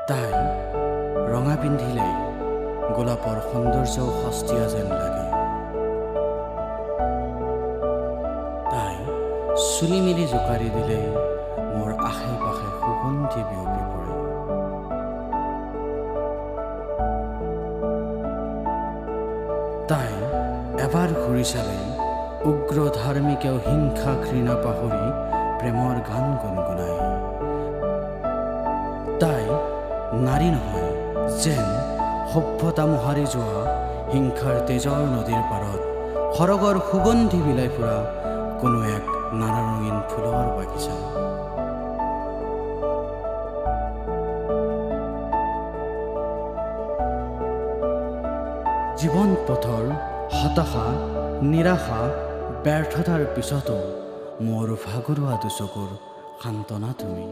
তাই ৰঙা পিন্ধিলে গোলাপৰ সৌন্দৰ্যও সস্তীয়া যেন লাগে। তাই চুলি মেলি জোকাৰি দিলে মোৰ আশে পাশে সুগন্ধি বিয়পি পৰে। তাই এবাৰ ঘূৰি চালে উগ্ৰ ধাৰ্মিকেও হিংসা ঘৃণা পাহৰি প্ৰেমৰ গান গুণগুণায়। তাই নাৰী নহয়, যেন সভ্যতা মোহাৰি যোৱা হিংসাৰ তেজৰ নদীৰ পাৰত সৰগৰ সুগন্ধি বিলাই ফুৰা কোনো এক নানা ৰঙীন ফুলৰ বাগিচা। জীৱন পথৰ হতাশা, নিৰাশা, ব্যৰ্থতাৰ পিছতো মোৰ ভাগৰুৱা দুচকুৰ সান্তনা তুমি।